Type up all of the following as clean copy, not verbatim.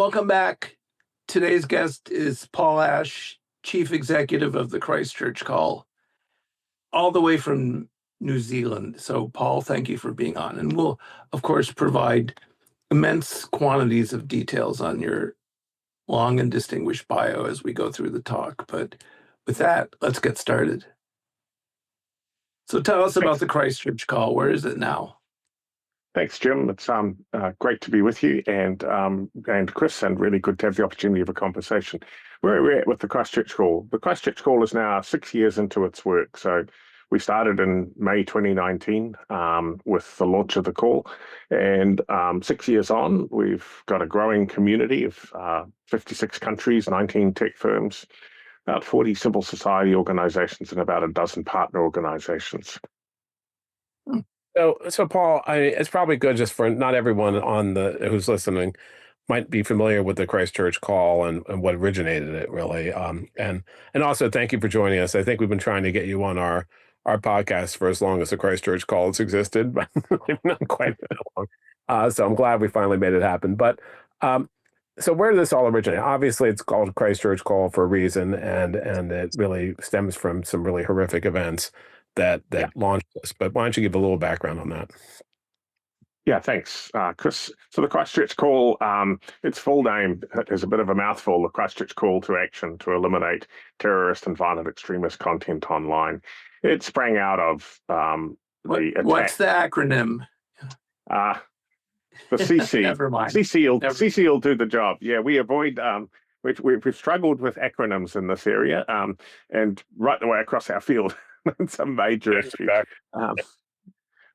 Welcome back. Today's guest is Paul Ash, Chief Executive of the Christchurch Call, all the way from New Zealand. So, Paul, thank you for being on. And we'll, of course, provide immense quantities of details on your long and distinguished bio as we go through the talk. But with that, let's get started. So tell us about the Christchurch Call. Where is it now? Thanks, Jim. It's great to be with you and Chris, and really good to have the opportunity of a conversation. Where are we at with the Christchurch Call? The Christchurch Call is now 6 years into its work. So we started in May 2019 with the launch of the call. And 6 years on, we've got a growing community of 56 countries, 19 tech firms, about 40 civil society organizations, and about a dozen partner organizations. So Paul, it's probably good just for not everyone who's listening might be familiar with the Christchurch Call and what originated it, really. And also thank you for joining us. I think we've been trying to get you on our podcast for as long as the Christchurch Call has existed, but not quite that long. So I'm glad we finally made it happen. But so where did this all originate? Obviously, it's called Christchurch Call for a reason, and it really stems from some really horrific events that launched this. But why don't you give a little background on that? Yeah, thanks, Chris. So the Christchurch Call, its full name is a bit of a mouthful, the Christchurch Call to Action to Eliminate Terrorist and Violent Extremist Content Online. It sprang out of the attack. What's the acronym? The CC. Never mind. CC will do the job. Yeah, we avoid... We've struggled with acronyms in this area, and right the way across our field. Some major issues.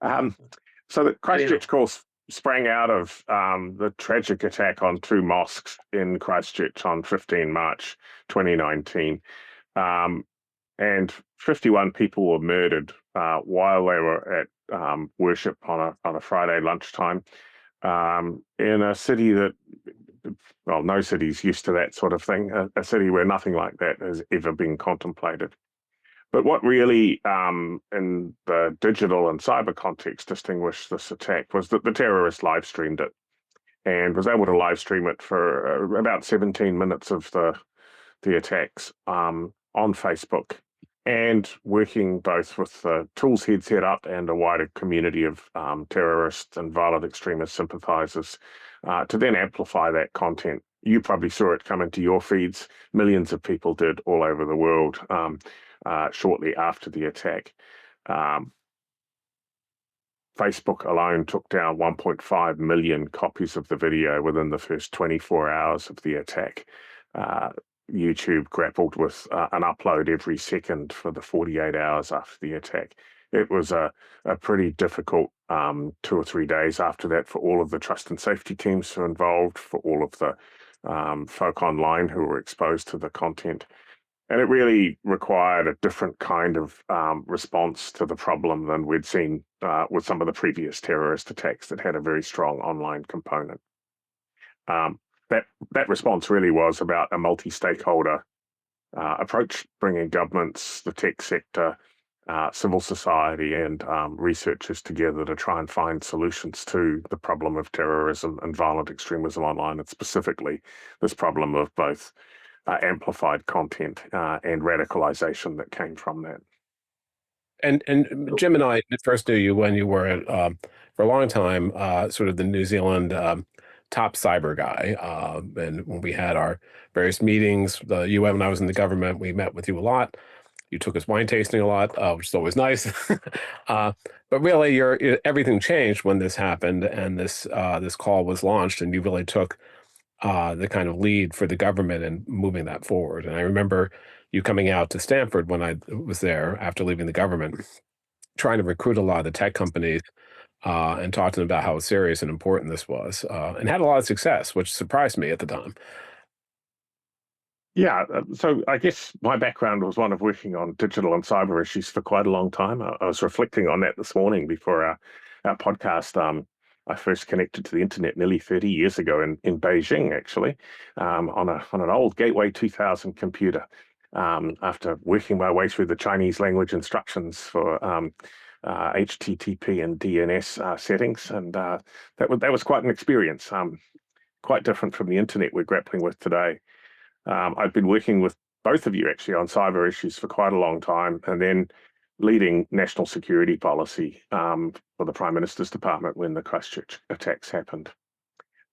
So the Christchurch Call sprang out of the tragic attack on two mosques in Christchurch on 15 March 2019. And 51 people were murdered while they were at worship on a Friday lunchtime in a city that, well, no city's used to that sort of thing, a city where nothing like that has ever been contemplated. But what really, in the digital and cyber context, distinguished this attack was that the terrorist live streamed it and was able to live stream it for about 17 minutes of the attacks on Facebook, and working both with the tools he'd set up and a wider community of terrorist and violent extremist sympathizers to then amplify that content. You probably saw it come into your feeds. Millions of people did all over the world. Shortly after the attack. Facebook alone took down 1.5 million copies of the video within the first 24 hours of the attack. YouTube grappled with an upload every second for the 48 hours after the attack. It was a pretty difficult 2 or 3 days after that for all of the trust and safety teams who were involved, for all of the folk online who were exposed to the content. And it really required a different kind of response to the problem than we'd seen with some of the previous terrorist attacks that had a very strong online component. That response really was about a multi-stakeholder approach, bringing governments, the tech sector, civil society, and researchers together to try and find solutions to the problem of terrorism and violent extremism online, and specifically this problem of both amplified content and radicalization that came from that. And Jim and I first knew you when you were for a long time sort of the New Zealand top cyber guy. And when we had our various meetings, when I was in the government, we met with you a lot. You took us wine tasting a lot, which is always nice. But really, everything changed when this happened and this call was launched, and you really took the kind of lead for the government and moving that forward. And I remember you coming out to Stanford when I was there after leaving the government, trying to recruit a lot of the tech companies and talk to them about how serious and important this was, and had a lot of success, which surprised me at the time. Yeah, so I guess my background was one of working on digital and cyber issues for quite a long time. I was reflecting on that this morning before our podcast. I first connected to the internet nearly 30 years ago in Beijing, actually, on an old Gateway 2000 computer. After working my way through the Chinese language instructions for HTTP and DNS settings, and that was quite an experience. quite different from the internet we're grappling with today. I've been working with both of you actually on cyber issues for quite a long time, and then leading national security policy for the Prime Minister's Department when the Christchurch attacks happened.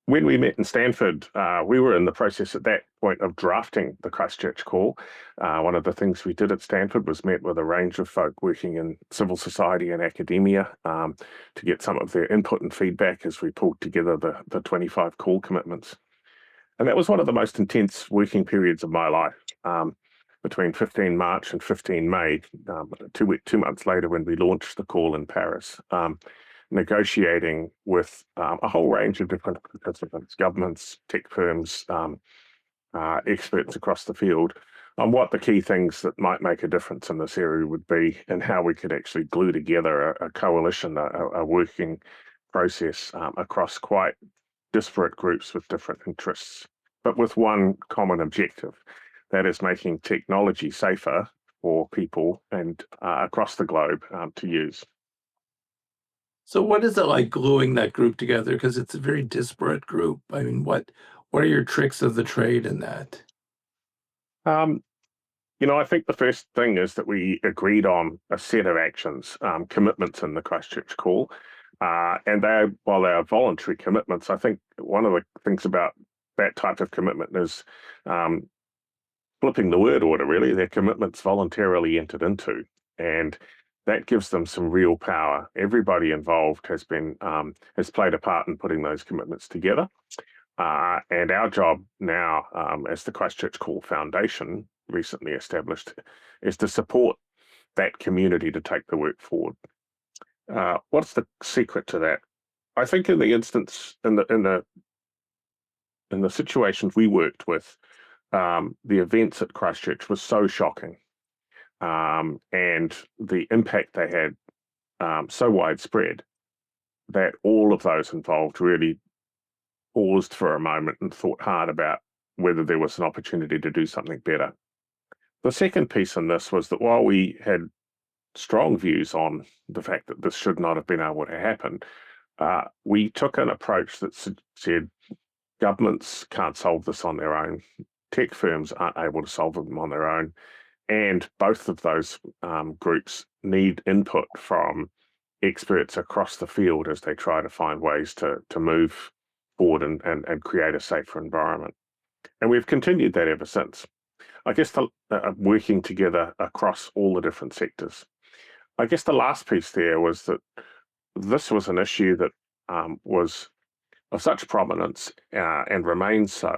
When we met in Stanford, we were in the process at that point of drafting the Christchurch Call. One of the things we did at Stanford was met with a range of folk working in civil society and academia to get some of their input and feedback as we pulled together the 25 call commitments. And that was one of the most intense working periods of my life, between 15 March and 15 May, 2 months later when we launched the call in Paris. Negotiating with a whole range of different participants, governments, tech firms, experts across the field, on what the key things that might make a difference in this area would be, and how we could actually glue together a coalition, a working process across quite disparate groups with different interests, but with one common objective, that is making technology safer for people and across the globe to use. So what is it like gluing that group together? Because it's a very disparate group. I mean, what are your tricks of the trade in that? I think the first thing is that we agreed on a set of actions, commitments in the Christchurch Call. And while they are voluntary commitments, I think one of the things about that type of commitment is flipping the word order, really. They're commitments voluntarily entered into. And that gives them some real power. Everybody involved has played a part in putting those commitments together. And our job now, as the Christchurch Call Foundation, recently established, is to support that community to take the work forward. What's the secret to that? I think in the instance, in the situations we worked with, the events at Christchurch was so shocking. And the impact they had so widespread that all of those involved really paused for a moment and thought hard about whether there was an opportunity to do something better. The second piece in this was that while we had strong views on the fact that this should not have been able to happen, we took an approach that said governments can't solve this on their own, tech firms aren't able to solve them on their own, and both of those groups need input from experts across the field as they try to find ways to move forward and create a safer environment. And we've continued that ever since. I guess working together across all the different sectors. I guess the last piece there was that this was an issue that was of such prominence and remains so,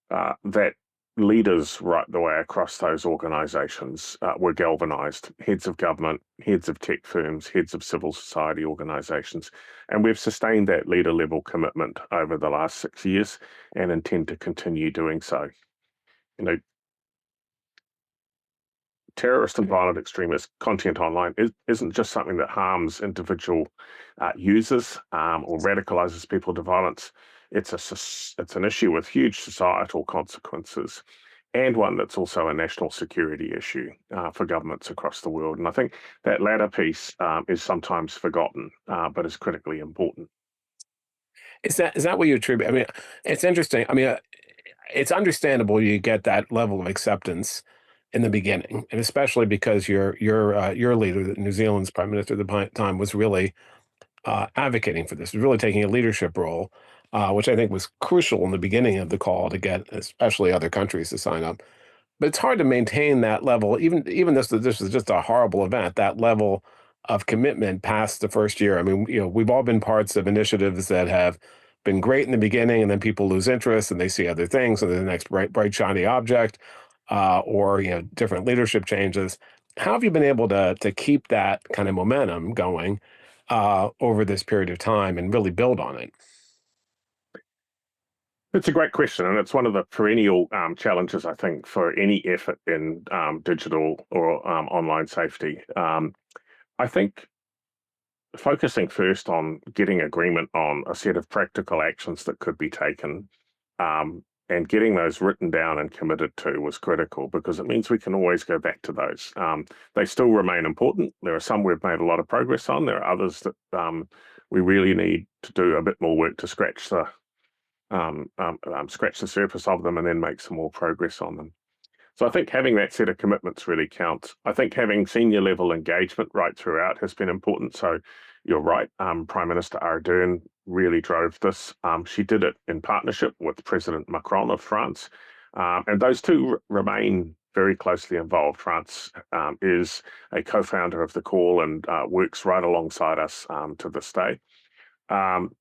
that leaders right the way across those organisations were galvanised, heads of government, heads of tech firms, heads of civil society organisations. And we've sustained that leader level commitment over the last 6 years and intend to continue doing so. Terrorist and violent extremist content online isn't just something that harms individual users or radicalizes people to violence. It's an issue with huge societal consequences, and one that's also a national security issue for governments across the world. And I think that latter piece is sometimes forgotten, but is critically important. Is that what you attribute? I mean, it's interesting. I mean, it's understandable you get that level of acceptance in the beginning, and especially because your leader, New Zealand's Prime Minister at the time, was really advocating for this, was really taking a leadership role, which I think was crucial in the beginning of the call to get especially other countries to sign up. But it's hard to maintain that level, even this is just a horrible event, that level of commitment past the first year. I mean, we've all been parts of initiatives that have been great in the beginning, and then people lose interest and they see other things, and the next bright shiny object, or different leadership changes. How have you been able to keep that kind of momentum going over this period of time and really build on it? It's a great question, and it's one of the perennial challenges, I think, for any effort in digital or online safety. I think focusing first on getting agreement on a set of practical actions that could be taken and getting those written down and committed to was critical, because it means we can always go back to those. They still remain important. There are some we've made a lot of progress on. There are others that we really need to do a bit more work to scratch the scratch the surface of them and then make some more progress on them. So I think having that set of commitments really counts. I think having senior level engagement right throughout has been important. So you're right, Prime Minister Ardern really drove this. She did it in partnership with President Macron of France. And those two remain very closely involved. France is a co-founder of the call and works right alongside us to this day.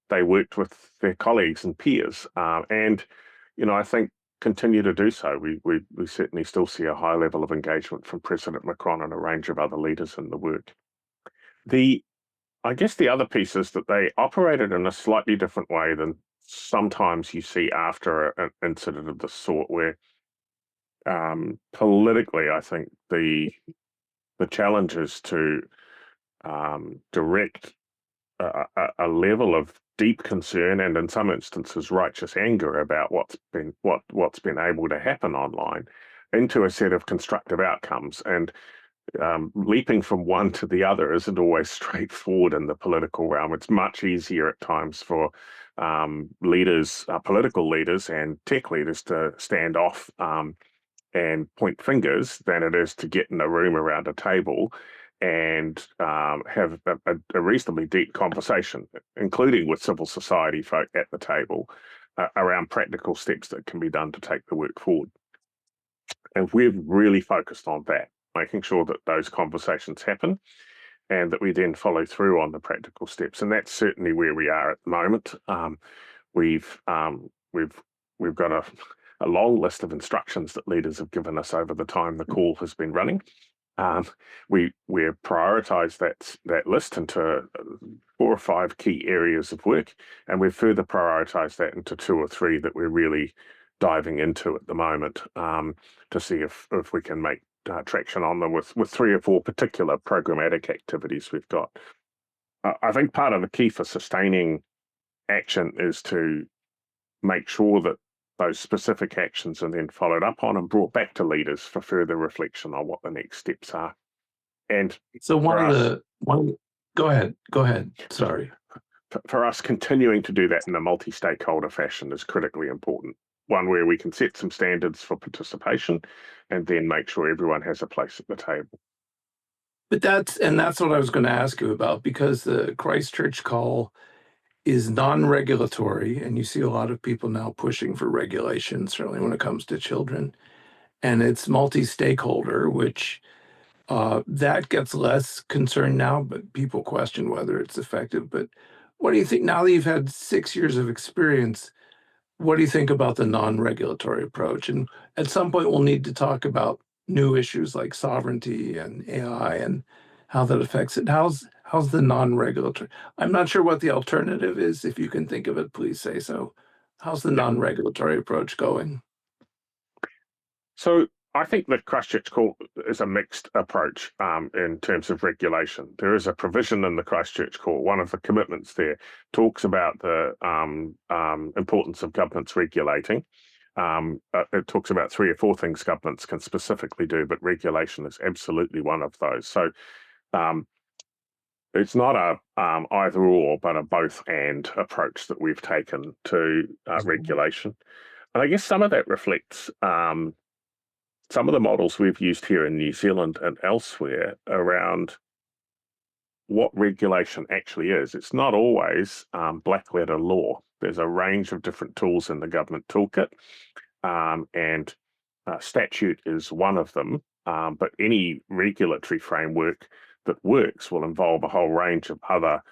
They worked with their colleagues and peers, and I think continue to do so. We certainly still see a high level of engagement from President Macron and a range of other leaders in the work. I guess the other piece is that they operated in a slightly different way than sometimes you see after an incident of this sort, where politically, I think the challenge is to direct a level of deep concern and in some instances righteous anger about what's been able to happen online into a set of constructive outcomes. And leaping from one to the other isn't always straightforward in the political realm. It's much easier at times for leaders, political leaders and tech leaders to stand off and point fingers than it is to get in a room around a table and have a reasonably deep conversation, including with civil society folk at the table, around practical steps that can be done to take the work forward. And we've really focused on that, making sure that those conversations happen and that we then follow through on the practical steps. And that's certainly where we are at the moment. We've got a long list of instructions that leaders have given us over the time the call has been running. We've prioritized that list into 4 or 5 key areas of work, and we've further prioritized that into 2 or 3 that we're really diving into at the moment to see if we can make traction on them with 3 or 4 particular programmatic activities we've got. I think part of the key for sustaining action is to make sure that those specific actions are then followed up on and brought back to leaders for further reflection on what the next steps are. And so go ahead. Sorry. For us, continuing to do that in a multi-stakeholder fashion is critically important. One where we can set some standards for participation and then make sure everyone has a place at the table. But that's what I was going to ask you about, because the Christchurch Call is non-regulatory, and you see a lot of people now pushing for regulation, certainly when it comes to children, and it's multi-stakeholder, which that gets less concern now, but people question whether it's effective. But what do you think, now that you've had 6 years of experience, what do you think about the non-regulatory approach? And at some point, we'll need to talk about new issues like sovereignty and AI and how that affects it. How's the non-regulatory? I'm not sure what the alternative is. If you can think of it, please say so. How's the non-regulatory approach going? So I think the Christchurch Call is a mixed approach in terms of regulation. There is a provision in the Christchurch Call. One of the commitments there talks about the importance of governments regulating. It talks about 3 or 4 things governments can specifically do, but regulation is absolutely one of those. So it's not a either or, but a both and approach that we've taken to regulation. And I guess some of that reflects some of the models we've used here in New Zealand and elsewhere around what regulation actually is. It's not always black letter law. There's a range of different tools in the government toolkit, and statute is one of them. But any regulatory framework that works will involve a whole range of other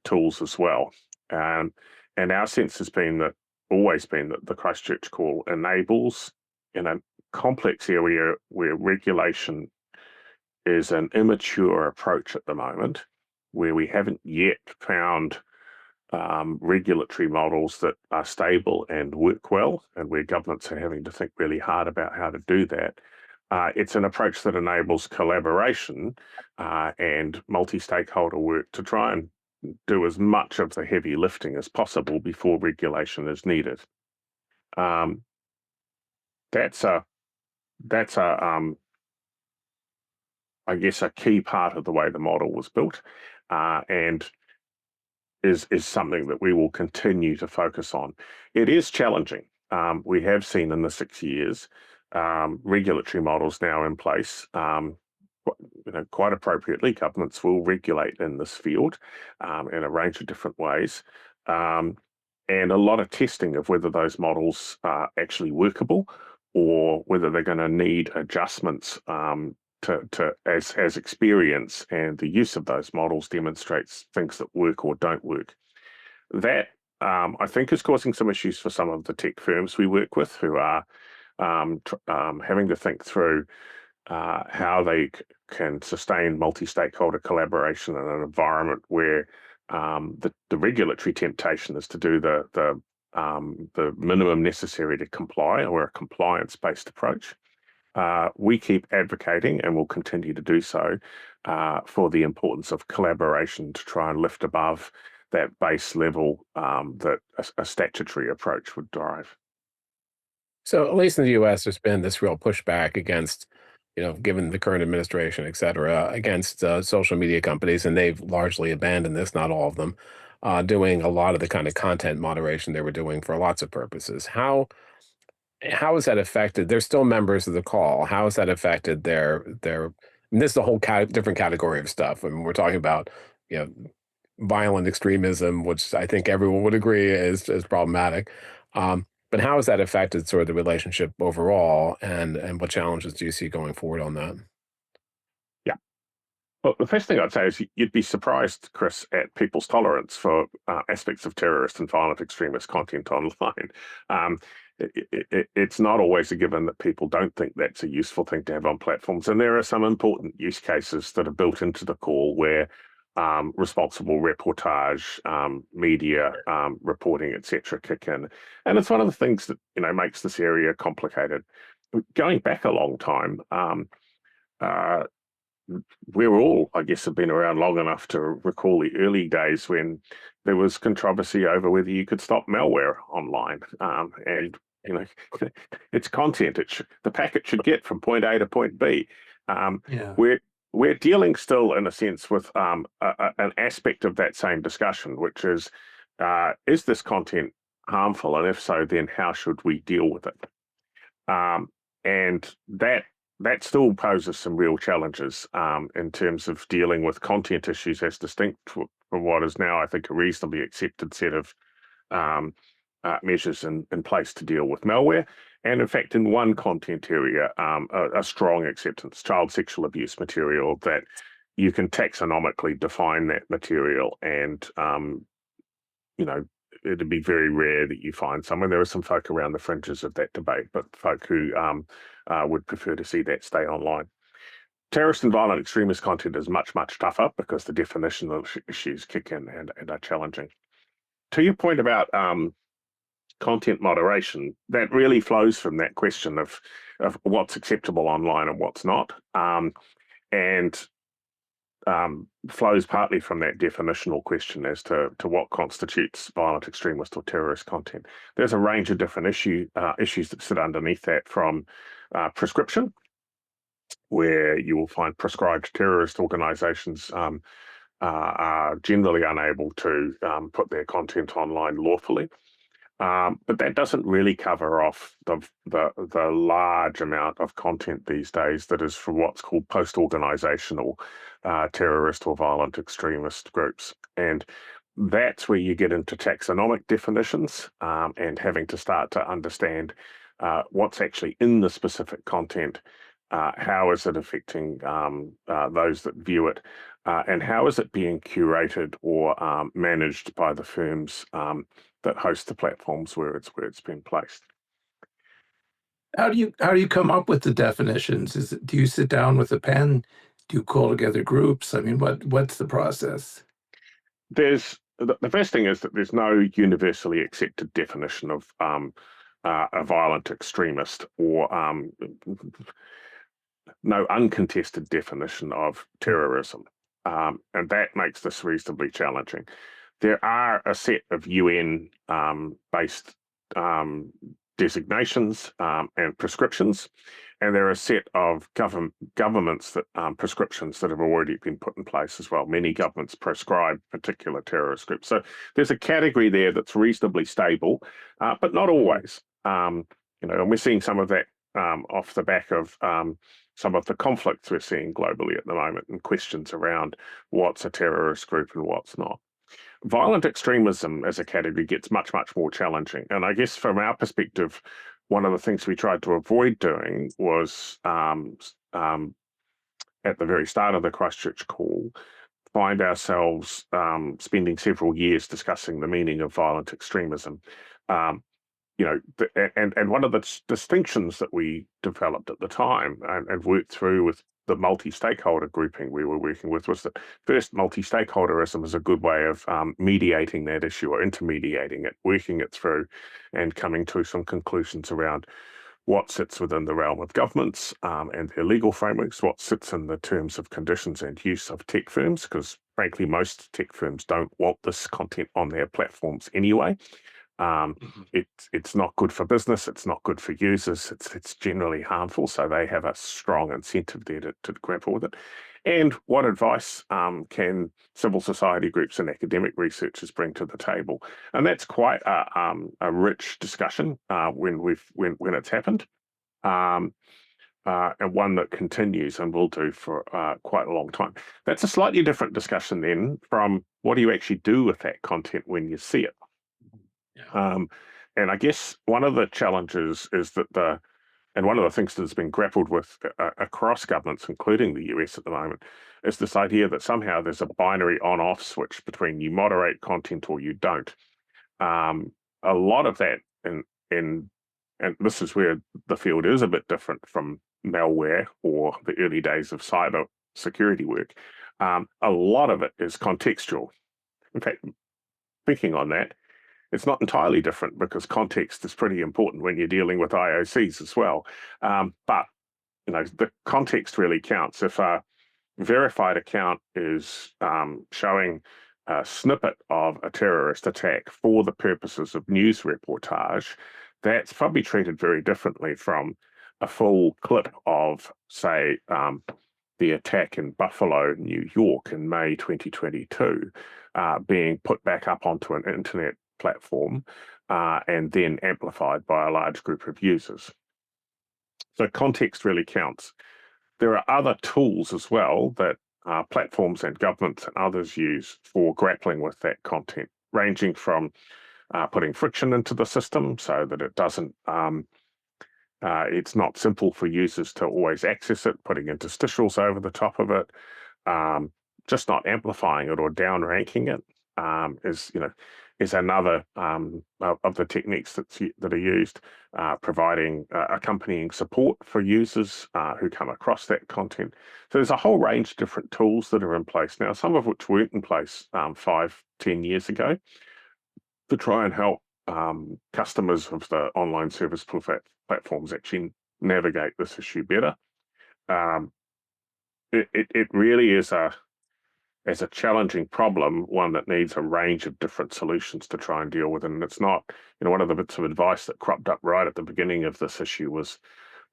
tools as well. And our sense has always been that the Christchurch Call enables, in a complex area where regulation is an immature approach at the moment, where we haven't yet found regulatory models that are stable and work well, and where governments are having to think really hard about how to do that. It's an approach that enables collaboration and multi-stakeholder work to try and do as much of the heavy lifting as possible before regulation is needed. That's I guess a key part of the way the model was built, and is something that we will continue to focus on. It is challenging. We have seen in the 6 years regulatory models now in place. Quite appropriately, governments will regulate in this field in a range of different ways, and a lot of testing of whether those models are actually workable or whether they're going to need adjustments as experience and the use of those models demonstrates things that work or don't work. That I think is causing some issues for some of the tech firms we work with who are having to think through how they can sustain multi-stakeholder collaboration in an environment where the regulatory temptation is to do the minimum necessary to comply, or a compliance-based approach. We keep advocating, and will continue to do so, for the importance of collaboration to try and lift above that base level that a statutory approach would drive. So at least in the US, there's been this real pushback against, given the current administration, et cetera, against social media companies, and they've largely abandoned this, not all of them, doing a lot of the kind of content moderation they were doing for lots of purposes. How has that affected? They're still members of the call. How has that affected their? And this is a whole different category of stuff. I mean, we're talking about violent extremism, which I think everyone would agree is problematic. But how has that affected sort of the relationship overall, and what challenges do you see going forward on that? Yeah. Well, the first thing I'd say is you'd be surprised, Chris, at people's tolerance for aspects of terrorist and violent extremist content online. It's not always a given that people don't think that's a useful thing to have on platforms. And there are some important use cases that are built into the call where responsible reportage, media reporting, etc., kick in. And it's one of the things that makes this area complicated. Going back a long time, we're all, I guess, have been around long enough to recall the early days when there was controversy over whether you could stop malware online. And it's content. The packet should get from point A to point B. We're dealing still, in a sense, with an aspect of that same discussion, which is this content harmful? And if so, then how should we deal with it? And that still poses some real challenges in terms of dealing with content issues as distinct from what is now, I think, a reasonably accepted set of measures in place to deal with malware. And in fact, in one content area, a strong acceptance, child sexual abuse material, that you can taxonomically define that material. And, it'd be very rare that you find someone. There are some folk around the fringes of that debate, but folk who would prefer to see that stay online. Terrorist and violent extremist content is much, much tougher because the definitional issues kick in and are challenging. To your point about content moderation, that really flows from that question of what's acceptable online and what's not, and flows partly from that definitional question as to what constitutes violent extremist or terrorist content. There's a range of different issues that sit underneath that, from prescription, where you will find prescribed terrorist organizations are generally unable to put their content online lawfully. But that doesn't really cover off the large amount of content these days that is from what's called post-organizational terrorist or violent extremist groups. And that's where you get into taxonomic definitions and having to start to understand what's actually in the specific content, how is it affecting those that view it, and how is it being curated or managed by the firms that host the platforms where it's been placed. How do you come up with the definitions? Do you sit down with a pen? Do you call together groups? I mean, what's the process? The first thing is that there's no universally accepted definition of a violent extremist, or no uncontested definition of terrorism, and that makes this reasonably challenging. There are a set of UN based designations and prescriptions, and there are a set of governments that prescriptions that have already been put in place as well. Many governments prescribe particular terrorist groups. So there's a category there that's reasonably stable, but not always. And we're seeing some of that off the back of some of the conflicts we're seeing globally at the moment, and questions around what's a terrorist group and what's not. Violent extremism as a category gets much, much more challenging. And I guess from our perspective, one of the things we tried to avoid doing was at the very start of the Christchurch Call, find ourselves spending several years discussing the meaning of violent extremism. And one of the distinctions that we developed at the time and worked through with the multi-stakeholder grouping we were working with was that first, multi-stakeholderism is a good way of mediating that issue or intermediating it, working it through and coming to some conclusions around what sits within the realm of governments and their legal frameworks, what sits in the terms of conditions and use of tech firms, because frankly, most tech firms don't want this content on their platforms anyway. It's not good for business, it's not good for users, it's generally harmful, so they have a strong incentive there to grapple with it. And what advice can civil society groups and academic researchers bring to the table? And that's quite a rich discussion when it's happened, and one that continues and will do for quite a long time. That's a slightly different discussion then from what do you actually do with that content when you see it. Yeah. And I guess one of the challenges is that and one of the things that's been grappled with across governments, including the US at the moment, is this idea that somehow there's a binary on-off switch between you moderate content or you don't. A lot of that, and this is where the field is a bit different from malware or the early days of cyber security work. A lot of it is contextual. In fact, thinking on that, it's not entirely different because context is pretty important when you're dealing with IOCs as well. But the context really counts. If a verified account is showing a snippet of a terrorist attack for the purposes of news reportage, that's probably treated very differently from a full clip of, say, the attack in Buffalo, New York in May 2022 being put back up onto an internet platform and then amplified by a large group of users. So context really counts. There are other tools as well that platforms and governments and others use for grappling with that content, ranging from putting friction into the system so that it doesn't, it's not simple for users to always access it, putting interstitials over the top of it, just not amplifying it or downranking it is another of the techniques that are used, providing accompanying support for users who come across that content. So there's a whole range of different tools that are in place now, some of which weren't in place 5-10 years ago, to try and help customers of the online service platforms actually navigate this issue better. It really is as a challenging problem, one that needs a range of different solutions to try and deal with. And it's not, one of the bits of advice that cropped up right at the beginning of this issue was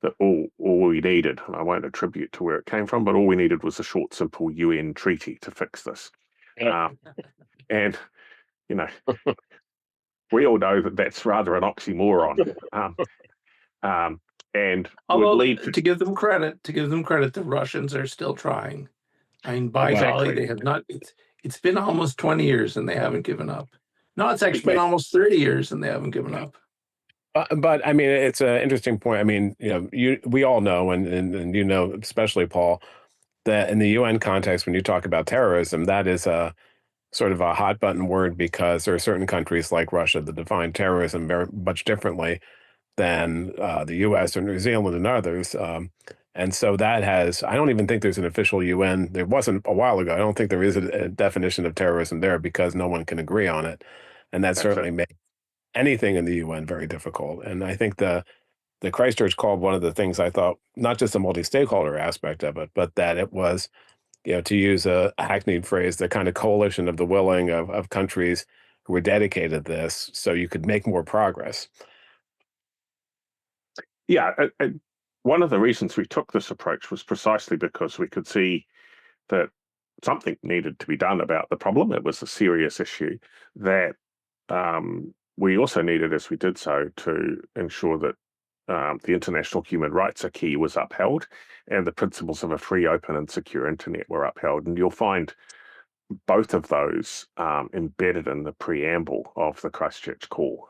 that all we needed, and I won't attribute to where it came from, but all we needed was a short, simple UN treaty to fix this. Yeah. And, we all know that that's rather an oxymoron. And although to give them credit, the Russians are still trying. I mean, by golly, they have not. It's been almost 20 years and they haven't given up. No, it's actually been almost 30 years and they haven't given up. But I mean, it's an interesting point. I mean, we all know, and especially Paul, that in the UN context, when you talk about terrorism, that is a sort of a hot button word because there are certain countries like Russia that define terrorism very much differently than the US or New Zealand and others. And so that I don't even think there's an official UN. There wasn't a while ago. I don't think there is a definition of terrorism there because no one can agree on it. And that certainly makes anything in the UN very difficult. And I think the Christchurch Call, one of the things I thought, not just the multi-stakeholder aspect of it, but that it was, to use a hackneyed phrase, the kind of coalition of the willing of countries who were dedicated to this so you could make more progress. Yeah. one of the reasons we took this approach was precisely because we could see that something needed to be done about the problem. It was a serious issue that we also needed, as we did so, to ensure that the international human rights acquis was upheld and the principles of a free, open and secure internet were upheld. And you'll find both of those embedded in the preamble of the Christchurch Call.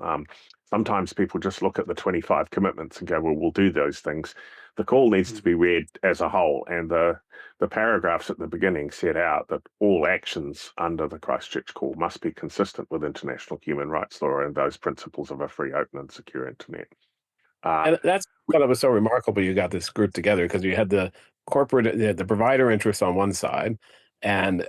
Sometimes people just look at the 25 commitments and go, well, we'll do those things. The call needs to be read as a whole, and the paragraphs at the beginning set out that all actions under the Christchurch Call must be consistent with international human rights law and those principles of a free, open and secure internet. And that's what was so remarkable. You got this group together because you had the corporate, the provider interest on one side, and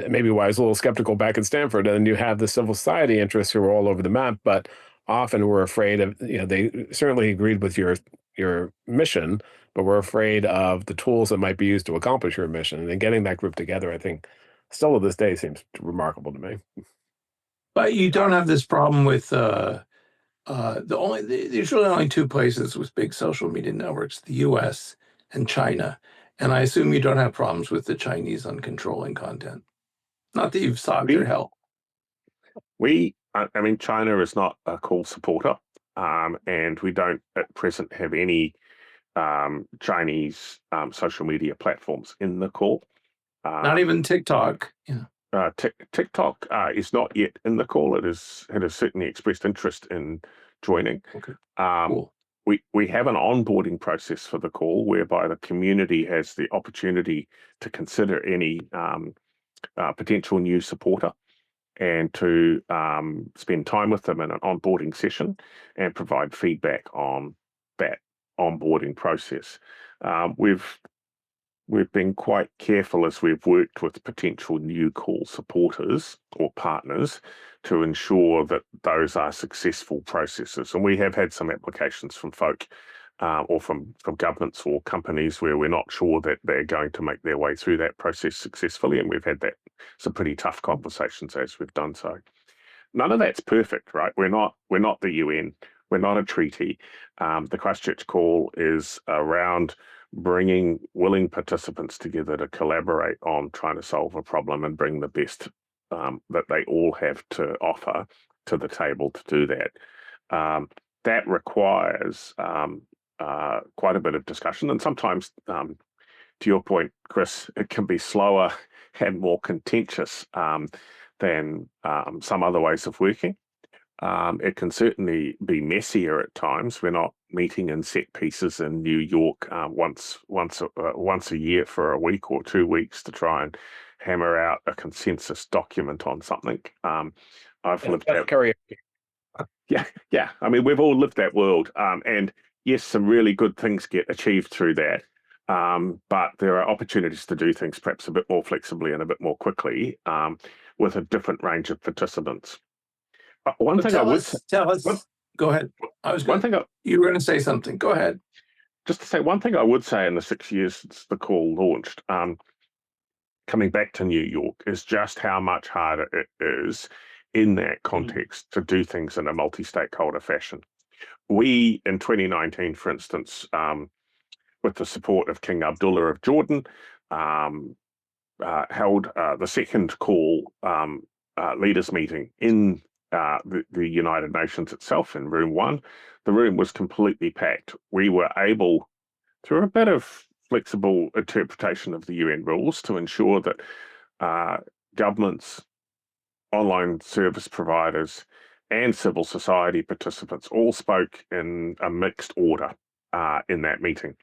maybe why I was a little skeptical back in Stanford. And you have the civil society interests who are all over the map, but often were afraid of, they certainly agreed with your mission, but were afraid of the tools that might be used to accomplish your mission. And getting that group together, I think, still to this day seems remarkable to me. But you don't have this problem with there's really only two places with big social media networks: the U.S. and China. And I assume you don't have problems with the Chinese on controlling content. Not that you've sought their help. I mean, China is not a call supporter, and we don't at present have any Chinese social media platforms in the call. Not even TikTok. Yeah. TikTok is not yet in the call. It has certainly expressed interest in joining. Okay. Cool. We have an onboarding process for the call whereby the community has the opportunity to consider any potential new supporter and to spend time with them in an onboarding session and provide feedback on that onboarding process. We've been quite careful as we've worked with potential new call supporters or partners to ensure that those are successful processes. And we have had some applications from folk or from governments or companies where we're not sure that they're going to make their way through that process successfully. And we've had some pretty tough conversations as we've done so. None of that's perfect, right? We're not the UN. We're not a treaty. The Christchurch Call is around bringing willing participants together to collaborate on trying to solve a problem and bring the best that they all have to offer to the table to do that. That requires quite a bit of discussion, and sometimes, to your point, Chris, it can be slower and more contentious than some other ways of working. It can certainly be messier at times. We're not meeting in set pieces in New York once a year for a week or 2 weeks to try and hammer out a consensus document on something. I've lived that. Yeah. I mean, we've all lived that world, and yes, some really good things get achieved through that. But there are opportunities to do things perhaps a bit more flexibly and a bit more quickly with a different range of participants. One thing I would tell us. Go ahead. You were going to say something. Go ahead. Just to say one thing I would say in the 6 years since the call launched, coming back to New York, is just how much harder it is in that context to do things in a multi-stakeholder fashion. We, in 2019, for instance, with the support of King Abdullah of Jordan, held the second call leaders meeting in the United Nations itself in room 1. The room was completely packed. We were able, through a bit of flexible interpretation of the UN rules, to ensure that governments, online service providers, and civil society participants all spoke in a mixed order in that meeting.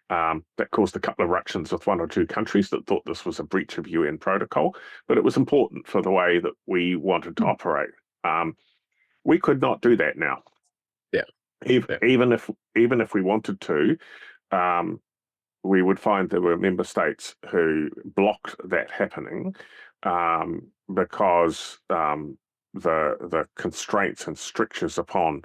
That caused a couple of ructions with 1 or 2 countries that thought this was a breach of UN protocol, but it was important for the way that we wanted to operate. We could not do that now. Yeah. Even if we wanted to, we would find there were member states who blocked that happening because the constraints and strictures upon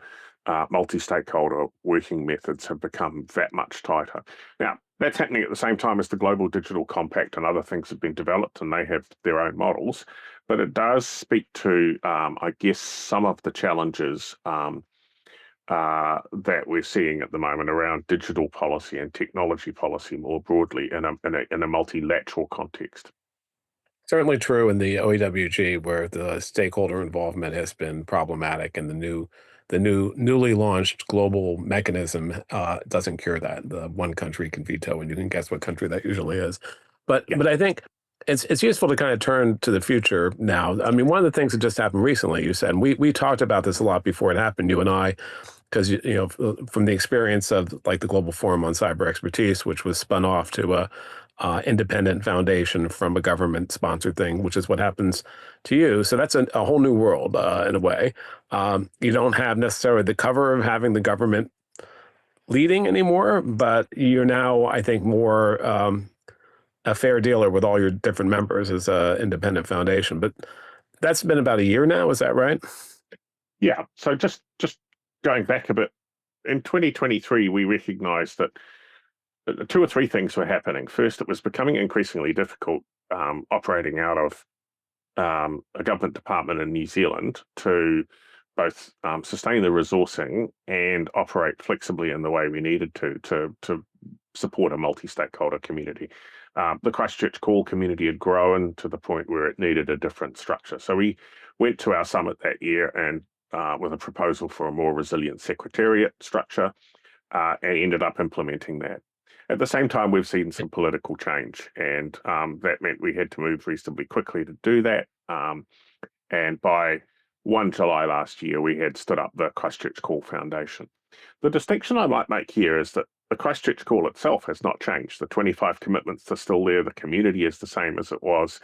multi-stakeholder working methods have become that much tighter. Now, that's happening at the same time as the Global Digital Compact and other things have been developed, and they have their own models. But it does speak to, I guess, some of the challenges that we're seeing at the moment around digital policy and technology policy more broadly in a multilateral context. Certainly true in the OEWG, where the stakeholder involvement has been problematic, and the newly launched global mechanism doesn't cure that. The one country can veto, and you can guess what country that usually is. But I think it's useful to kind of turn to the future now. I mean, one of the things that just happened recently, you said, and we talked about this a lot before it happened, you and I, because you know, from the experience of like the Global Forum on Cyber Expertise, which was spun off to a independent foundation from a government-sponsored thing, which is what happens to you. So that's a whole new world in a way. You don't have necessarily the cover of having the government leading anymore, but you're now, I think, more a fair dealer with all your different members as an independent foundation. But that's been about a year now, is that right? Yeah. So just going back a bit, in 2023, we recognized that two or three things were happening. First, it was becoming increasingly difficult operating out of a government department in New Zealand to both sustain the resourcing and operate flexibly in the way we needed to support a multi-stakeholder community. The Christchurch Call community had grown to the point where it needed a different structure. So we went to our summit that year and with a proposal for a more resilient secretariat structure and ended up implementing that. At the same time, we've seen some political change, and that meant we had to move reasonably quickly to do that. And by 1 July last year, we had stood up the Christchurch Call Foundation. The distinction I might make here is that the Christchurch Call itself has not changed. The 25 commitments are still there. The community is the same as it was.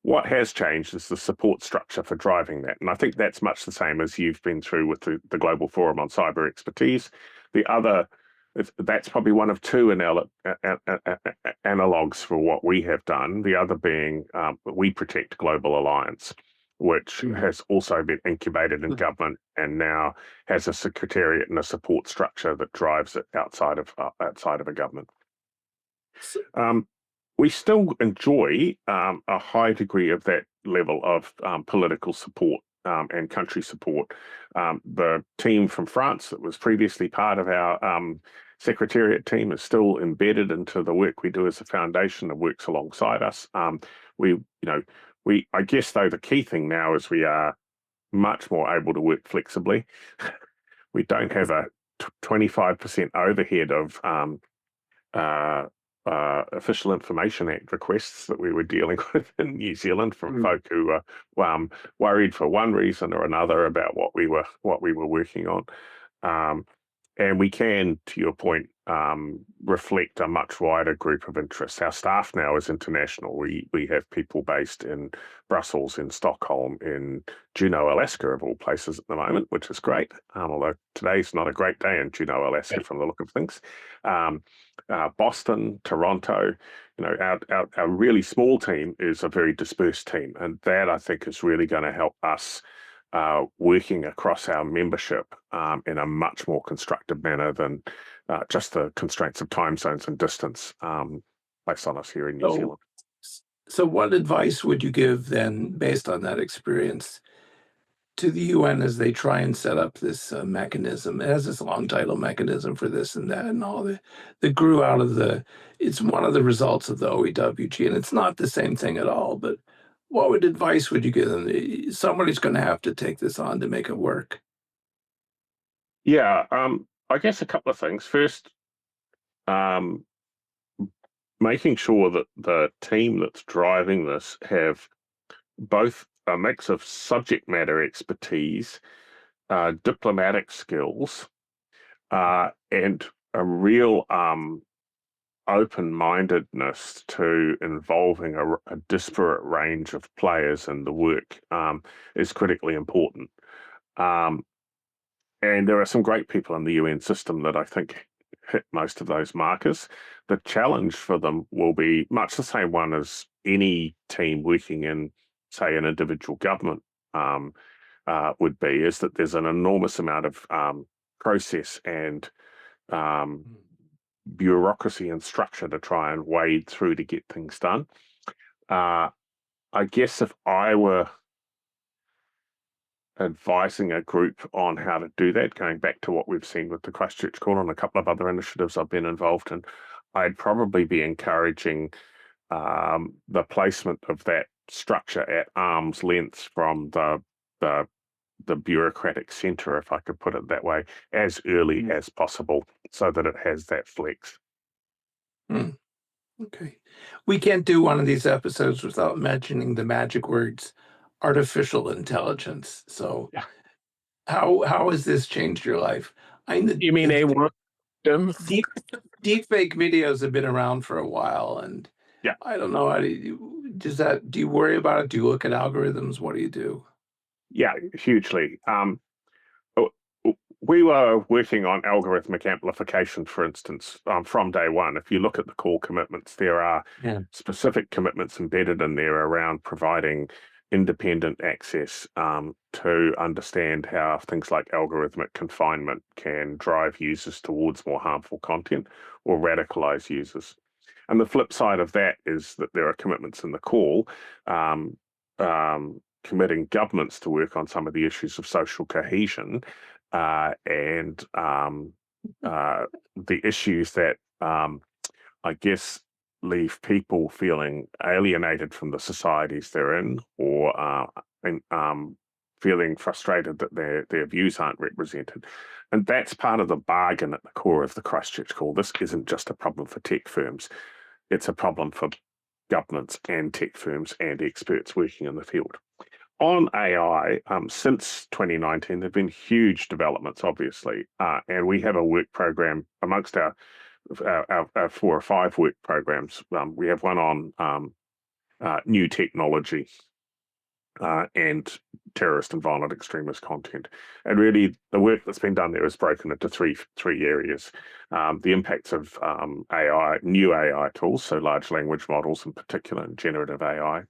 What has changed is the support structure for driving that. And I think that's much the same as you've been through with the Global Forum on Cyber Expertise. The other, that's probably one of two analogs for what we have done. The other being We Protect Global Alliance, which has also been incubated in government and now has a secretariat and a support structure that drives it outside of a government. We still enjoy a high degree of that level of political support and country support. The team from France that was previously part of our secretariat team is still embedded into the work we do as a foundation that works alongside us. I guess, though, the key thing now is we are much more able to work flexibly. We don't have a 25% overhead of Official Information Act requests that we were dealing with in New Zealand from folk who were worried for one reason or another about what we were working on. And we can, to your point, reflect a much wider group of interests. Our staff now is international. We have people based in Brussels, in Stockholm, in Juneau, Alaska, of all places at the moment, which is great. Although today's not a great day in Juneau, Alaska, from the look of things. Boston, Toronto. Our really small team is a very dispersed team, and that I think is really going to help us working across our membership in a much more constructive manner than just the constraints of time zones and distance placed on us here in New Zealand. So what advice would you give then, based on that experience, to the UN as they try and set up this mechanism? It has this long title, Mechanism for This and That, and all that grew out of it's one of the results of the OEWG, and it's not the same thing at all, but what advice would you give them? Somebody's going to have to take this on to make it work. Yeah, I guess a couple of things. First, making sure that the team that's driving this have both a mix of subject matter expertise, diplomatic skills, and a real open-mindedness to involving a disparate range of players in the work is critically important. And there are some great people in the UN system that I think hit most of those markers. The challenge for them will be much the same one as any team working in, say, an individual government would be, is that there's an enormous amount of process and bureaucracy and structure to try and wade through to get things done. I guess if I were advising a group on how to do that, going back to what we've seen with the Christchurch Call and a couple of other initiatives I've been involved in. I'd probably be encouraging the placement of that structure at arm's length from the bureaucratic centre, if I could put it that way, as early as possible, so that it has that flex. Okay. We can't do one of these episodes without mentioning the magic words artificial intelligence. So Yeah. how has this changed your life? You mean a work? Deep fake videos have been around for a while, and yeah, I don't know, do you worry about it? Do you look at algorithms? What do you do? Yeah, hugely. We were working on algorithmic amplification, for instance, from day one. If you look at the core commitments, there are specific commitments embedded in there around providing independent access to understand how things like algorithmic confinement can drive users towards more harmful content or radicalize users. And the flip side of that is that there are commitments in the call committing governments to work on some of the issues of social cohesion and the issues that I guess leave people feeling alienated from the societies they're in, or feeling frustrated that their views aren't represented. And that's part of the bargain at the core of the Christchurch Call. This isn't just a problem for tech firms. It's a problem for governments and tech firms and experts working in the field. On AI, since 2019, there have been huge developments, obviously, and we have a work program amongst our 4 or 5 work programs. We have one on new technology and terrorist and violent extremist content. And really, the work that's been done there is broken into three areas. The impacts of AI, new AI tools, so large language models in particular, and generative AI.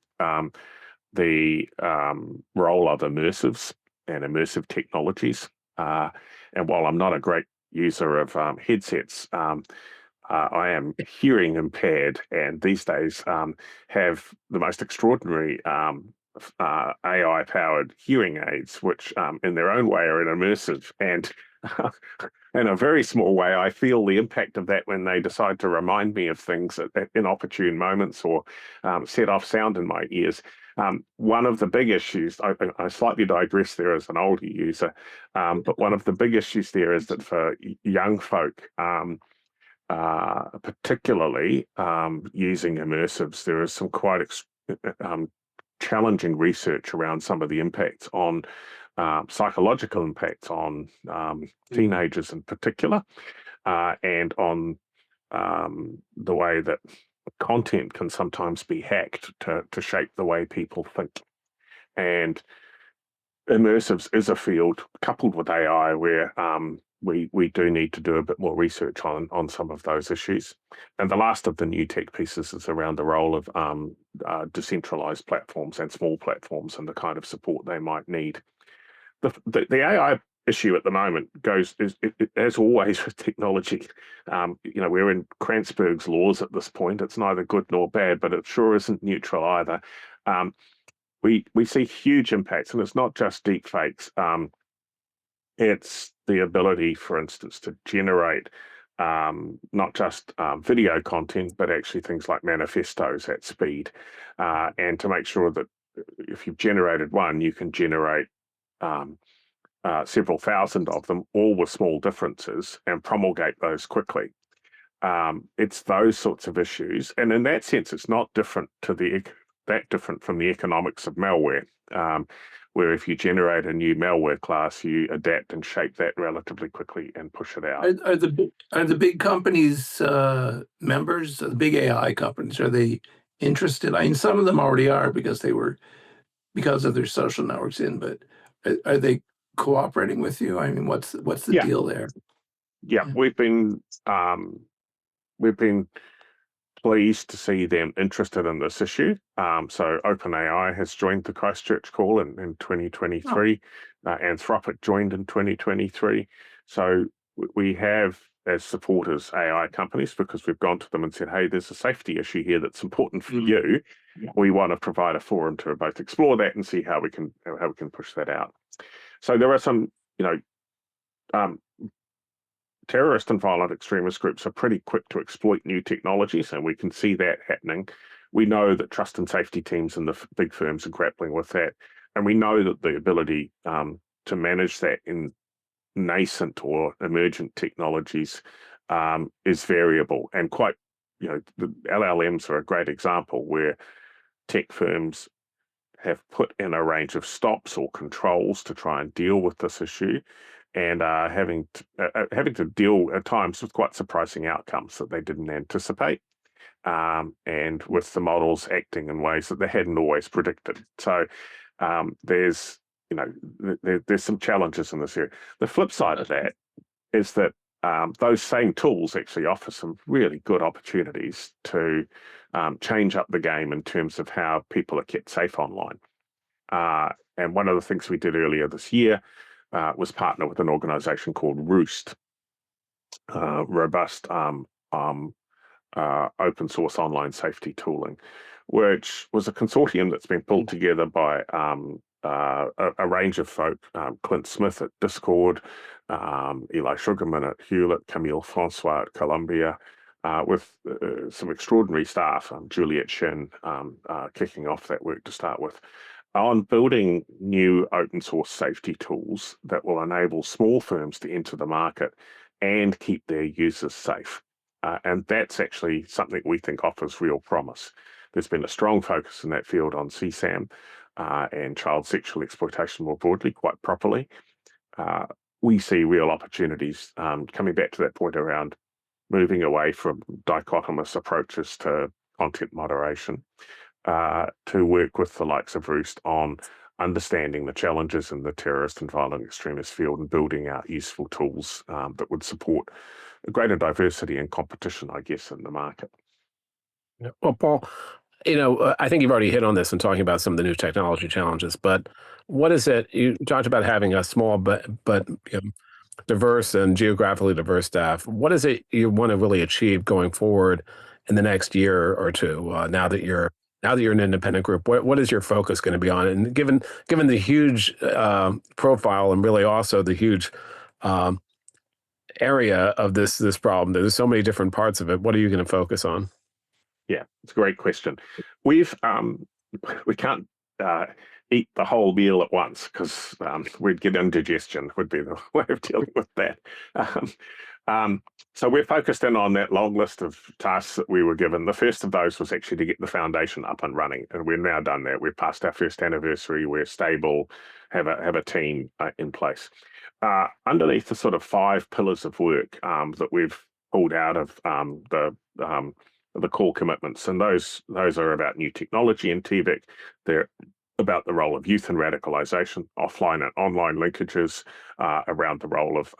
The role of immersives and immersive technologies. And while I'm not a great user of headsets, I am hearing impaired, and these days have the most extraordinary AI-powered hearing aids, which in their own way are immersive. And in a very small way, I feel the impact of that when they decide to remind me of things at inopportune moments or set off sound in my ears. One of the big issues, I slightly digress there as an older user, but one of the big issues there is that for young folk, particularly using immersives, there is some quite challenging research around some of the impacts on psychological impacts on teenagers in particular, and on the way that content can sometimes be hacked to shape the way people think. And immersives is a field coupled with AI where we do need to do a bit more research on some of those issues. And the last of the new tech pieces is around the role of decentralized platforms and small platforms and the kind of support they might need. The AI issue at the moment goes, as always with technology, we're in Kranzberg's laws at this point. It's neither good nor bad, but it sure isn't neutral either. We see huge impacts, and it's not just deep fakes. It's the ability, for instance, to generate not just video content, but actually things like manifestos at speed, and to make sure that if you've generated one, you can generate several thousand of them, all with small differences, and promulgate those quickly. It's those sorts of issues, and in that sense, it's not different from the economics of malware, where if you generate a new malware class, you adapt and shape that relatively quickly and push it out. Are the big companies members, the big AI companies, are they interested? I mean, some of them already are because of their social networks but are they cooperating with you? I mean, what's the deal there? Yeah, we've been pleased to see them interested in this issue. So OpenAI has joined the Christchurch Call in 2023. Anthropic joined in 2023. So we have as supporters AI companies, because we've gone to them and said, hey, there's a safety issue here that's important for you. We want to provide a forum to both explore that and see how we can push that out. So there are some, terrorist and violent extremist groups are pretty quick to exploit new technologies, and we can see that happening. We know that trust and safety teams in the big firms are grappling with that, and we know that the ability to manage that in nascent or emergent technologies is variable and quite, the LLMs are a great example where tech firms have put in a range of stops or controls to try and deal with this issue, and are having to deal at times with quite surprising outcomes that they didn't anticipate, and with the models acting in ways that they hadn't always predicted. So there's some challenges in this area. The flip side of that is that those same tools actually offer some really good opportunities to change up the game in terms of how people are kept safe online. And one of the things we did earlier this year was partner with an organization called Roost, robust open source online safety tooling, which was a consortium that's been pulled together by a range of folk, Clint Smith at Discord, Eli Sugarman at Hewlett, Camille Francois at Columbia, with some extraordinary staff, Juliet Shin kicking off that work to start with, on building new open source safety tools that will enable small firms to enter the market and keep their users safe. And that's actually something we think offers real promise. There's been a strong focus in that field on CSAM and child sexual exploitation more broadly, quite properly. We see real opportunities, coming back to that point around moving away from dichotomous approaches to content moderation, to work with the likes of Roost on understanding the challenges in the terrorist and violent extremist field and building out useful tools that would support a greater diversity and competition, I guess, in the market. Well, Paul, I think you've already hit on this in talking about some of the new technology challenges, but what is it? You talked about having a small but diverse and geographically diverse staff. What is it you want to really achieve going forward in the next year or two? Now that you're an independent group, what is your focus going to be on? And given the huge profile and really also the huge area of this problem, there's so many different parts of it. What are you going to focus on? Yeah, it's a great question. We can't eat the whole meal at once because we'd get indigestion, would be the way of dealing with that. So we're focused in on that long list of tasks that we were given. The first of those was actually to get the foundation up and running, and we've now done that. We've passed our first anniversary. We're stable, have a team in place. Underneath the sort of 5 pillars of work that we've pulled out of the core commitments, and those are about new technology and TVIC. They're about the role of youth and radicalization, offline and online linkages, around the role of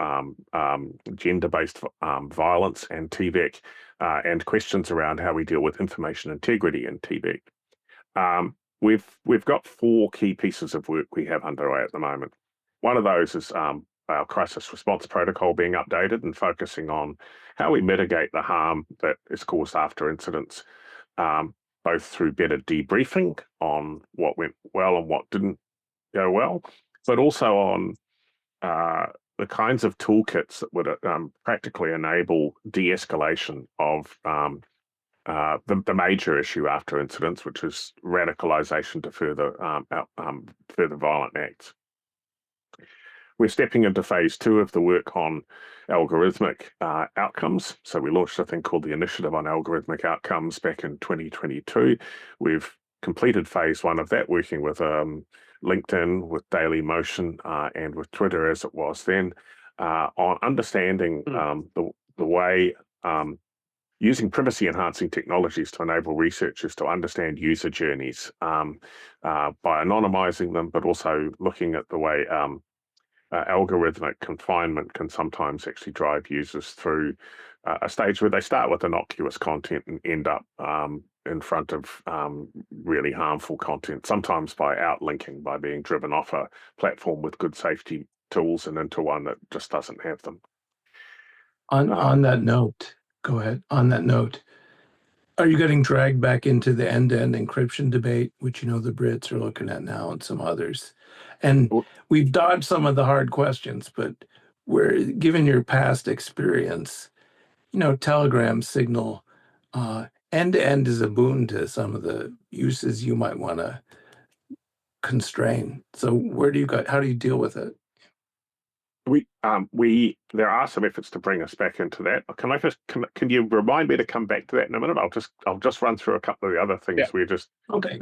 gender-based violence and TVIC, and questions around how we deal with information integrity in TVIC. We've got 4 key pieces of work we have underway at the moment. One of those is our crisis response protocol being updated and focusing on how we mitigate the harm that is caused after incidents, both through better debriefing on what went well and what didn't go well, but also on the kinds of toolkits that would practically enable de-escalation of the major issue after incidents, which is radicalization to further violent acts. We're stepping into phase 2 of the work on algorithmic outcomes. So we launched a thing called the Initiative on Algorithmic Outcomes back in 2022. We've completed phase 1 of that, working with LinkedIn, with Daily Motion, and with Twitter as it was then, on understanding the way using privacy-enhancing technologies to enable researchers to understand user journeys by anonymizing them, but also looking at the way algorithmic confinement can sometimes actually drive users through a stage where they start with innocuous content and end up in front of really harmful content, sometimes by outlinking, by being driven off a platform with good safety tools and into one that just doesn't have them. On that note, go ahead. On that note, are you getting dragged back into the end-to-end encryption debate, which the Brits are looking at now and some others? And we've dodged some of the hard questions, but given your past experience, Telegram, Signal, end-to-end is a boon to some of the uses you might want to constrain. So how do you deal with it? There are some efforts to bring us back into that. Can you remind me to come back to that in a minute? I'll just run through a couple of the other things we're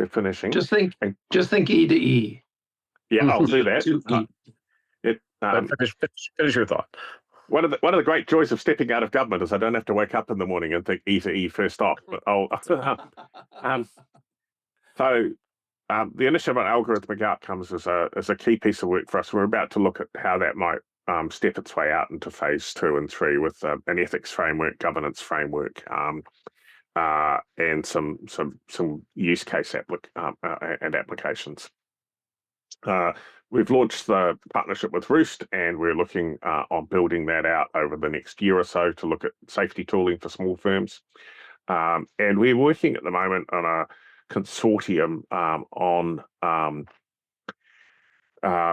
finishing. Just think E to E. Yeah, I'll do that. Finish your thought. One of the great joys of stepping out of government is I don't have to wake up in the morning and think E to E first off. But the initiative on algorithmic outcomes is a key piece of work for us. We're about to look at how that might step its way out into phase 2 and 3 with an ethics framework, governance framework, and some use case and applications. We've launched the partnership with Roost, and we're looking on building that out over the next year or so to look at safety tooling for small firms. And we're working at the moment on a consortium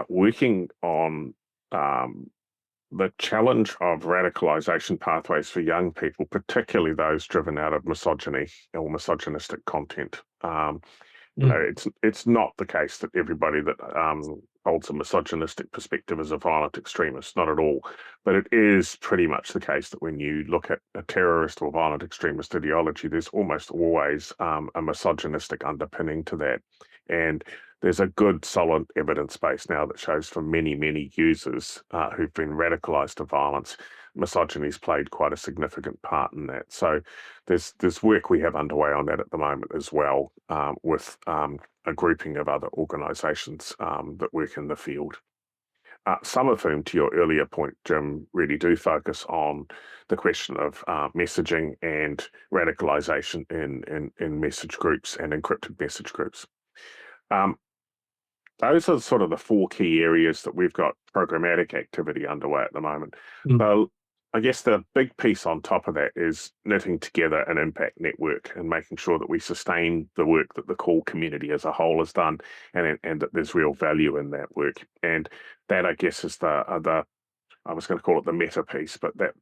working on the challenge of radicalization pathways for young people, particularly those driven out of misogyny or misogynistic content. It's not the case that everybody that holds a misogynistic perspective is a violent extremist, not at all. But it is pretty much the case that when you look at a terrorist or violent extremist ideology, there's almost always a misogynistic underpinning to that. And there's a good, solid evidence base now that shows for many, many users who've been radicalized to violence, misogyny's played quite a significant part in that. So there's work we have underway on that at the moment as well, with a grouping of other organizations that work in the field. Some of whom, to your earlier point, Jim, really do focus on the question of messaging and radicalization in message groups and encrypted message groups. Those are sort of the 4 key areas that we've got programmatic activity underway at the moment. So I guess the big piece on top of that is knitting together an impact network and making sure that we sustain the work that the Call community as a whole has done, and that there's real value in that work. And that, I guess, is I was going to call it the meta piece, but that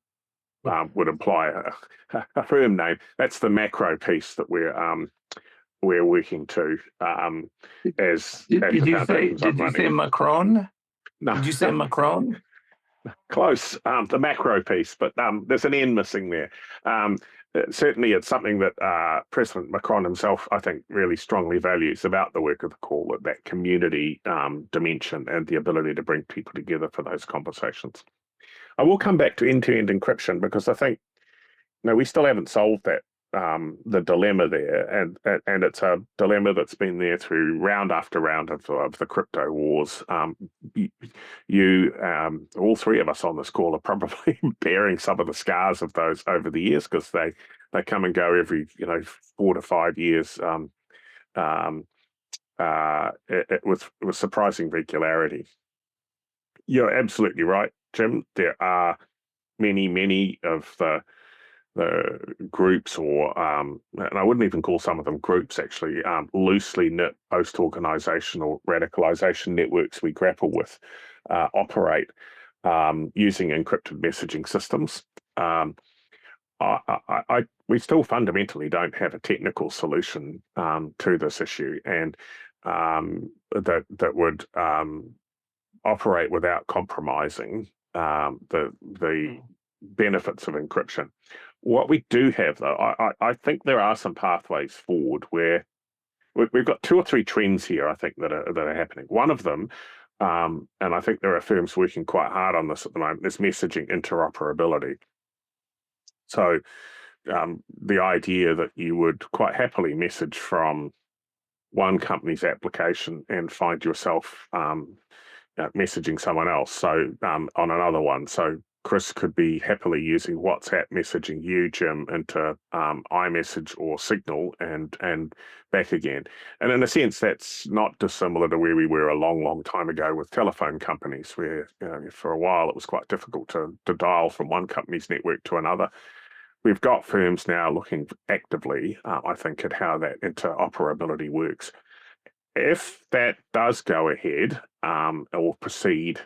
would imply a firm name. That's the macro piece that we're working to Did you say Macron? No. Did you say Macron? Close, the macro piece, but there's an N missing there. Certainly it's something that President Macron himself, I think, really strongly values about the work of the Call, that community dimension and the ability to bring people together for those conversations. I will come back to end-to-end encryption because I think we still haven't solved that. The dilemma there, and it's a dilemma that's been there through round after round of the crypto wars. All 3 of us on this call are probably bearing some of the scars of those over the years because they come and go every 4 to 5 years with surprising regularity. You're absolutely right, Jim. There are many of the groups, or and I wouldn't even call some of them groups, actually, loosely knit post-organizational radicalization networks we grapple with operate using encrypted messaging systems. We still fundamentally don't have a technical solution to this issue, and that would operate without compromising the benefits of encryption. What we do have, though, I think there are some pathways forward where we've got 2 or 3 trends here, I think, that are happening. One of them, and I think there are firms working quite hard on this at the moment, is messaging interoperability. So the idea that you would quite happily message from one company's application and find yourself messaging someone else on another one. So Chris could be happily using WhatsApp messaging you, Jim, into iMessage or Signal and back again. And in a sense, that's not dissimilar to where we were a long, long time ago with telephone companies, where for a while it was quite difficult to dial from one company's network to another. We've got firms now looking actively, I think, at how that interoperability works. If that does go ahead or proceed,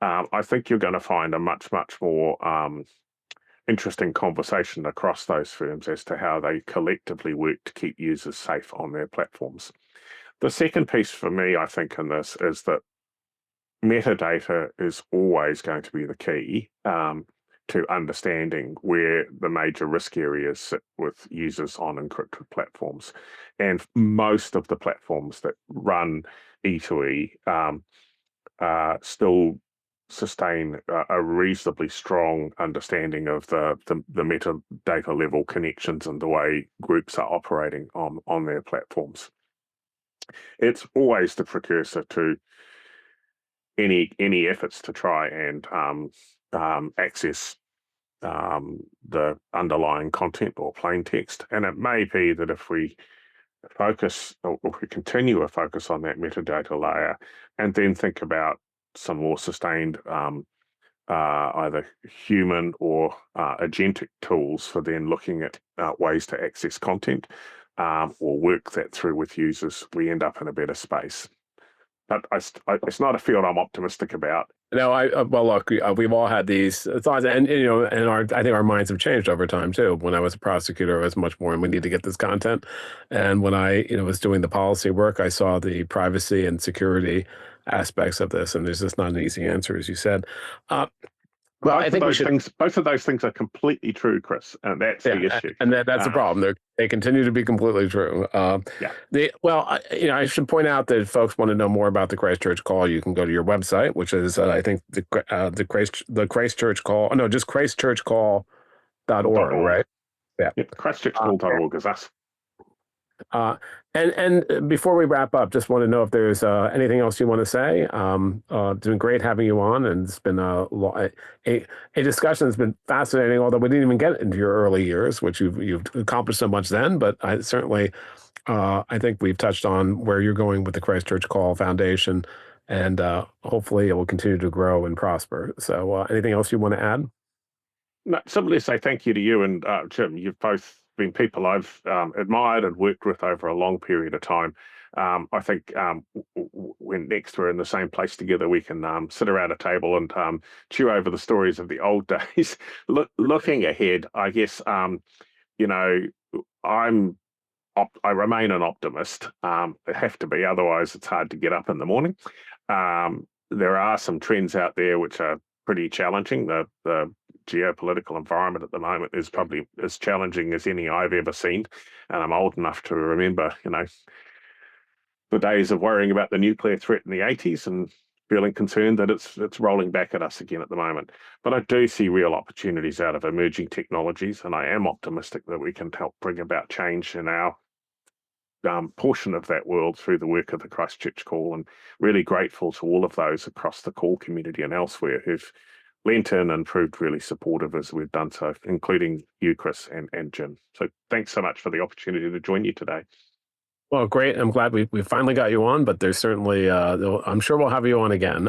I think you're going to find a much more interesting conversation across those firms as to how they collectively work to keep users safe on their platforms. The second piece for me, I think, in this is that metadata is always going to be the key to understanding where the major risk areas sit with users on encrypted platforms. And most of the platforms that run E2E still sustain a reasonably strong understanding of the metadata level connections and the way groups are operating on their platforms. It's always the precursor to any efforts to try and access the underlying content or plain text. And it may be that if we focus, or if we continue to focus on that metadata layer and then think about some more sustained either human or agentic tools for then looking at ways to access content or work that through with users, we end up in a better space. But it's not a field I'm optimistic about. No, well, look, we've all had these thoughts, and I think our minds have changed over time too. When I was a prosecutor, I was much more, and we need to get this content. And when I, was doing the policy work, I saw the privacy and security aspects of this, and there's just not an easy answer, as you said. Well, I think both of those things are completely true, Chris, and that's the issue. And that's the problem. They continue to be completely true. I should point out that if folks want to know more about the Christchurch Call, you can go to your website, which is I think the Christchurch Call. Oh, no, just christchurchcall.org, right? Yeah, christchurchcall.org is us. And before we wrap up, just want to know if there's anything else you want to say. It's been great having you on, and it's been a discussion that's been fascinating. Although we didn't even get into your early years, which you've accomplished so much then. But I think we've touched on where you're going with the Christchurch Call Foundation, and hopefully it will continue to grow and prosper. So, anything else you want to add? No, simply say thank you to you and Jim. You've both been people I've admired and worked with over a long period of time. I think when next we're in the same place together, we can sit around a table and chew over the stories of the old days. Looking ahead, I guess, I remain an optimist. I have to be, otherwise it's hard to get up in the morning. There are some trends out there which are pretty challenging. The geopolitical environment at the moment is probably as challenging as any I've ever seen, and I'm old enough to remember, the days of worrying about the nuclear threat in the 80s and feeling concerned that it's rolling back at us again at the moment. But I do see real opportunities out of emerging technologies, and I am optimistic that we can help bring about change in our portion of that world through the work of the Christchurch Call, and really grateful to all of those across the call community and elsewhere who've lent in and proved really supportive as we've done so, including you, Chris, and Jim. So thanks so much for the opportunity to join you today. Well, great. I'm glad we finally got you on, but there's certainly, I'm sure we'll have you on again.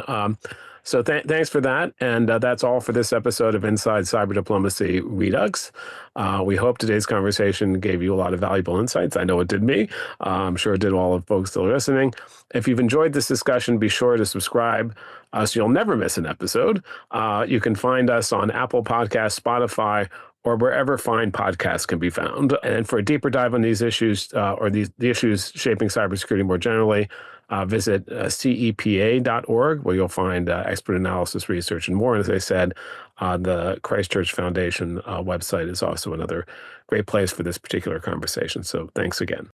So thanks for that. And that's all for this episode of Inside Cyber Diplomacy Redux. We hope today's conversation gave you a lot of valuable insights. I know it did me. I'm sure it did all of folks still listening. If you've enjoyed this discussion, be sure to subscribe so you'll never miss an episode. You can find us on Apple Podcasts, Spotify, or wherever fine podcasts can be found. And for a deeper dive on these issues or the issues shaping cybersecurity more generally, visit CEPA.org, where you'll find expert analysis, research, and more. And as I said, the Christchurch Foundation website is also another great place for this particular conversation. So thanks again.